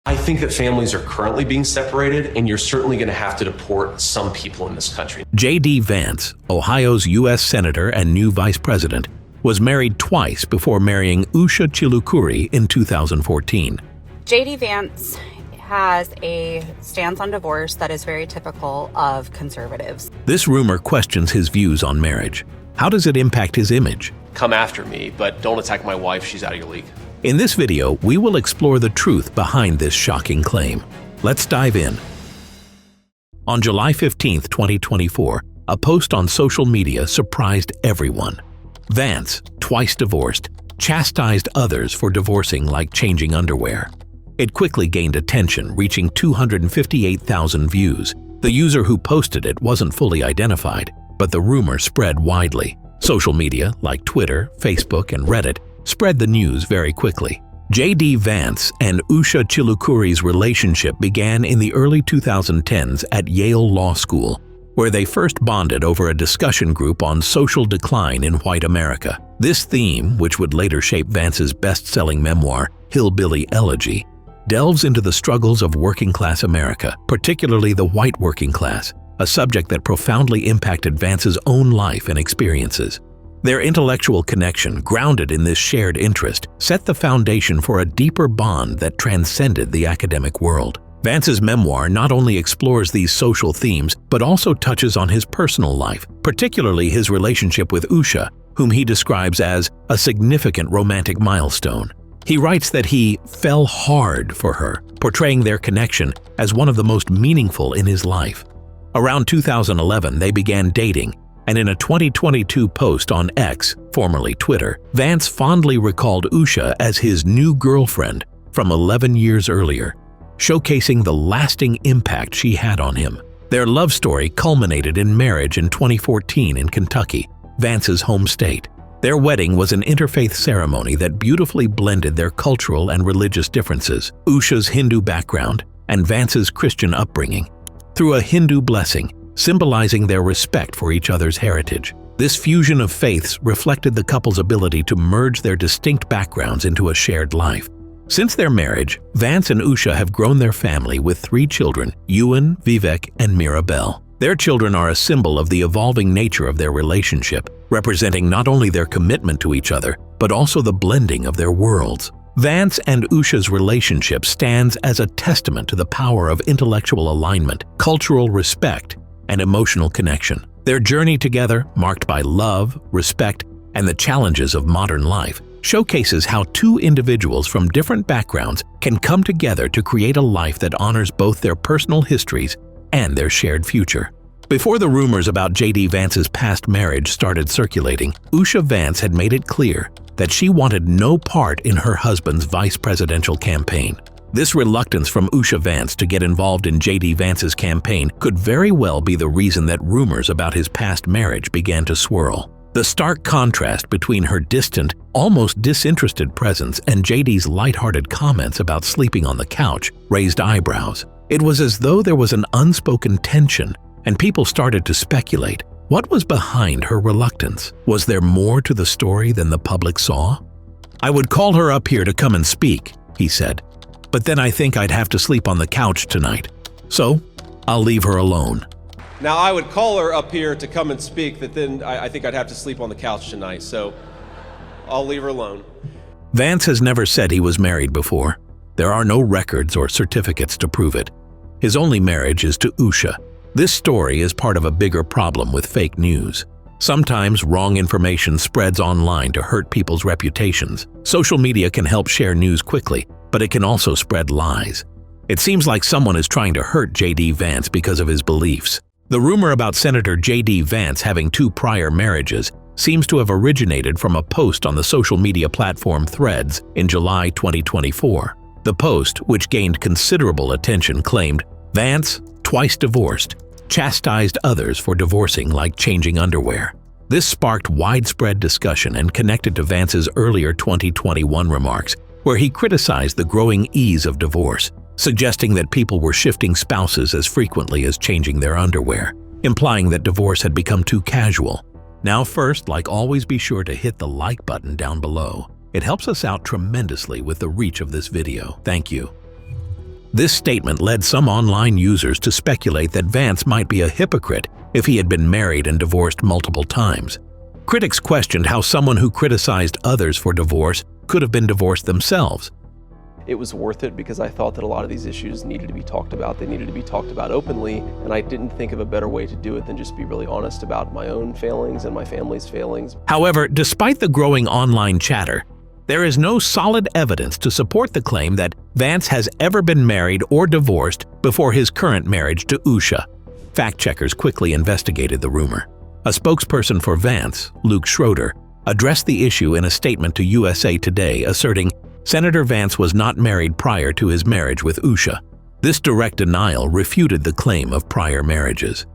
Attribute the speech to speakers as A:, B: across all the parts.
A: I think that families are currently being separated, and you're certainly going to have to deport some people in this country.
B: J.D. Vance, Ohio's U.S. Senator and new Vice President, was married twice before marrying Usha Chilukuri in 2014.
C: J.D. Vance has a stance on divorce that is very typical of conservatives.
B: This rumor questions his views on marriage. How does it impact his image?
A: Come after me, but don't attack my wife. She's out of your league.
B: In this video, we will explore the truth behind this shocking claim. Let's dive in. On July 15, 2024, a post on social media surprised everyone. Vance, twice divorced, chastised others for divorcing like changing underwear. It quickly gained attention, reaching 258,000 views. The user who posted it wasn't fully identified, but the rumor spread widely. Social media, like Twitter, Facebook, and Reddit, spread the news very quickly. J.D. Vance and Usha Chilukuri's relationship began in the early 2010s at Yale Law School, where they first bonded over a discussion group on social decline in white America. This theme, which would later shape Vance's best-selling memoir, Hillbilly Elegy, delves into the struggles of working-class America, particularly the white working class, a subject that profoundly impacted Vance's own life and experiences. Their intellectual connection, grounded in this shared interest, set the foundation for a deeper bond that transcended the academic world. Vance's memoir not only explores these social themes, but also touches on his personal life, particularly his relationship with Usha, whom he describes as a significant romantic milestone. He writes that he fell hard for her, portraying their connection as one of the most meaningful in his life. Around 2011, they began dating, and in a 2022 post on X, formerly Twitter, Vance fondly recalled Usha as his new girlfriend from 11 years earlier, showcasing the lasting impact she had on him. Their love story culminated in marriage in 2014 in Kentucky, Vance's home state. Their wedding was an interfaith ceremony that beautifully blended their cultural and religious differences, Usha's Hindu background and Vance's Christian upbringing, through a Hindu blessing, symbolizing their respect for each other's heritage. This fusion of faiths reflected the couple's ability to merge their distinct backgrounds into a shared life. Since their marriage, Vance and Usha have grown their family with 3 children, Ewan, Vivek, and Mirabelle. Their children are a symbol of the evolving nature of their relationship, representing not only their commitment to each other, but also the blending of their worlds. Vance and Usha's relationship stands as a testament to the power of intellectual alignment, cultural respect, and emotional connection. Their journey together, marked by love, respect, and the challenges of modern life, showcases how two individuals from different backgrounds can come together to create a life that honors both their personal histories and their shared future. Before the rumors about J.D. Vance's past marriage started circulating, Usha Vance had made it clear that she wanted no part in her husband's vice presidential campaign. This reluctance from Usha Vance to get involved in J.D. Vance's campaign could very well be the reason that rumors about his past marriage began to swirl. The stark contrast between her distant, almost disinterested presence and J.D.'s lighthearted comments about sleeping on the couch raised eyebrows. It was as though there was an unspoken tension, and people started to speculate. What was behind her reluctance? Was there more to the story than the public saw? "I would call her up here to come and speak," he said, "but then I think I'd have to sleep on the couch tonight. So, I'll leave her alone."
A: Now, I would call her up here to come and speak, but then I think I'd have to sleep on the couch tonight, so I'll leave her alone.
B: Vance has never said he was married before. There are no records or certificates to prove it. His only marriage is to Usha. This story is part of a bigger problem with fake news. Sometimes wrong information spreads online to hurt people's reputations. Social media can help share news quickly, but it can also spread lies. It seems like someone is trying to hurt J.D. Vance because of his beliefs. The rumor about Senator J.D. Vance having 2 prior marriages seems to have originated from a post on the social media platform Threads in July 2024. The post, which gained considerable attention, claimed, "Vance, twice divorced, chastised others for divorcing like changing underwear." This sparked widespread discussion and connected to Vance's earlier 2021 remarks, where he criticized the growing ease of divorce, suggesting that people were shifting spouses as frequently as changing their underwear, implying that divorce had become too casual. Now first, like always, be sure to hit the like button down below. It helps us out tremendously with the reach of this video. Thank you. This statement led some online users to speculate that Vance might be a hypocrite if he had been married and divorced multiple times. Critics questioned how someone who criticized others for divorce could have been divorced themselves.
A: It was worth it because I thought that a lot of these issues needed to be talked about. They needed to be talked about openly, and I didn't think of a better way to do it than just be really honest about my own failings and my family's failings.
B: However, despite the growing online chatter, there is no solid evidence to support the claim that Vance has ever been married or divorced before his current marriage to Usha. Fact-checkers quickly investigated the rumor. A spokesperson for Vance, Luke Schroeder, addressed the issue in a statement to USA Today, asserting Senator Vance was not married prior to his marriage with Usha. This direct denial refuted the claim of prior marriages.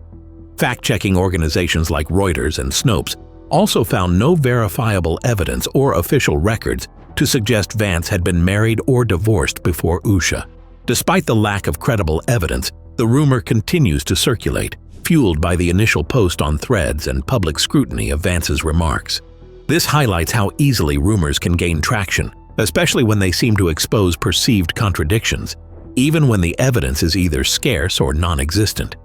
B: Fact-checking organizations like Reuters and Snopes also found no verifiable evidence or official records to suggest Vance had been married or divorced before Usha. Despite the lack of credible evidence, the rumor continues to circulate, fueled by the initial post on Threads and public scrutiny of Vance's remarks. This highlights how easily rumors can gain traction, especially when they seem to expose perceived contradictions, even when the evidence is either scarce or non-existent.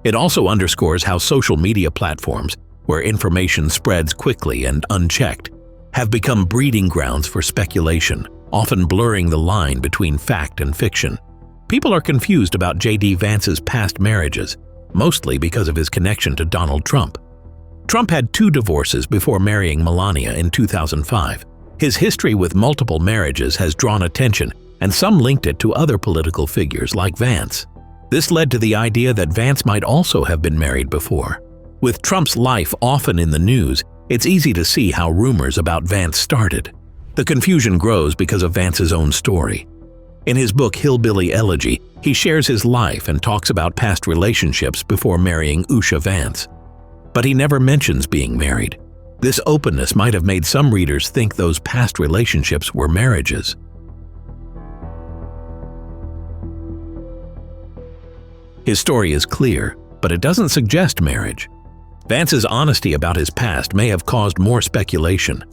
B: It also underscores how social media platforms, where information spreads quickly and unchecked, have become breeding grounds for speculation, often blurring the line between fact and fiction. People are confused about J.D. Vance's past marriages, mostly because of his connection to Donald Trump. Trump had 2 divorces before marrying Melania in 2005. His history with multiple marriages has drawn attention, and some linked it to other political figures like Vance. This led to the idea that Vance might also have been married before. With Trump's life often in the news, it's easy to see how rumors about Vance started. The confusion grows because of Vance's own story. In his book Hillbilly Elegy, he shares his life and talks about past relationships before marrying Usha Vance. But he never mentions being married. This openness might have made some readers think those past relationships were marriages. His story is clear, but it doesn't suggest marriage. Vance's honesty about his past may have caused more speculation.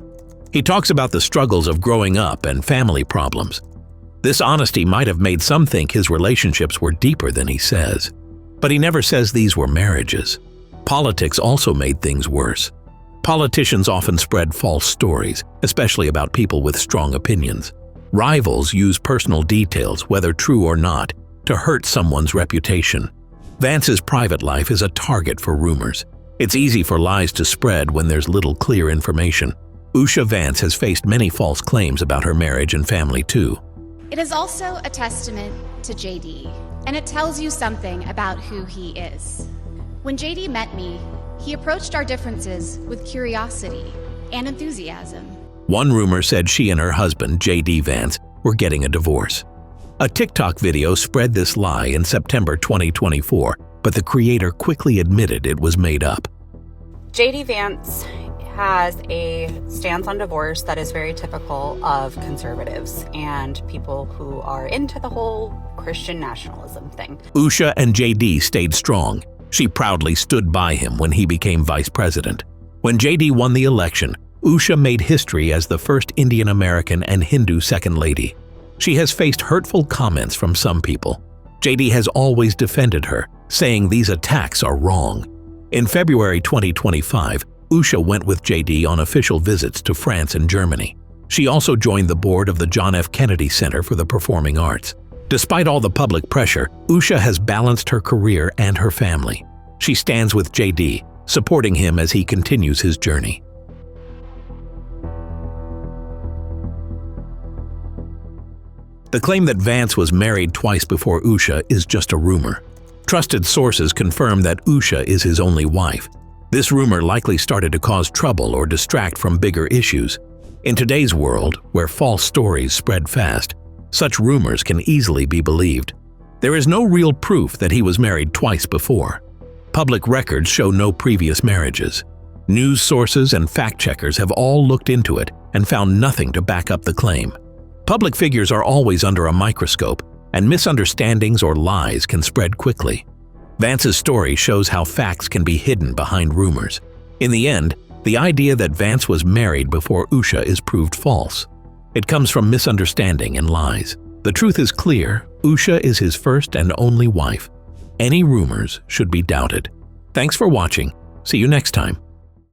B: He talks about the struggles of growing up and family problems. This honesty might have made some think his relationships were deeper than he says. But he never says these were marriages. Politics also made things worse. Politicians often spread false stories, especially about people with strong opinions. Rivals use personal details, whether true or not, to hurt someone's reputation. Vance's private life is a target for rumors. It's easy for lies to spread when there's little clear information. Usha Vance has faced many false claims about her marriage and family too.
D: It is also a testament to JD, and it tells you something about who he is. When JD met me, he approached our differences with curiosity and enthusiasm.
B: One rumor said she and her husband, J.D. Vance, were getting a divorce. A TikTok video spread this lie in September 2024, but the creator quickly admitted it was made up.
C: J.D. Vance has a stance on divorce that is very typical of conservatives and people who are into the whole Christian nationalism thing.
B: Usha and J.D. stayed strong. She proudly stood by him when he became vice president. When J.D. won the election, Usha made history as the first Indian American and Hindu second lady. She has faced hurtful comments from some people. J.D. has always defended her, saying these attacks are wrong. In February 2025, Usha went with J.D. on official visits to France and Germany. She also joined the board of the John F. Kennedy Center for the Performing Arts. Despite all the public pressure, Usha has balanced her career and her family. She stands with J.D., supporting him as he continues his journey. The claim that Vance was married twice before Usha is just a rumor. Trusted sources confirm that Usha is his only wife. This rumor likely started to cause trouble or distract from bigger issues. In today's world, where false stories spread fast, such rumors can easily be believed. There is no real proof that he was married twice before. Public records show no previous marriages. News sources and fact-checkers have all looked into it and found nothing to back up the claim. Public figures are always under a microscope, and misunderstandings or lies can spread quickly. Vance's story shows how facts can be hidden behind rumors. In the end, the idea that Vance was married before Usha is proved false. It comes from misunderstanding and lies. The truth is clear, Usha is his first and only wife. Any rumors should be doubted. Thanks for watching. See you next time.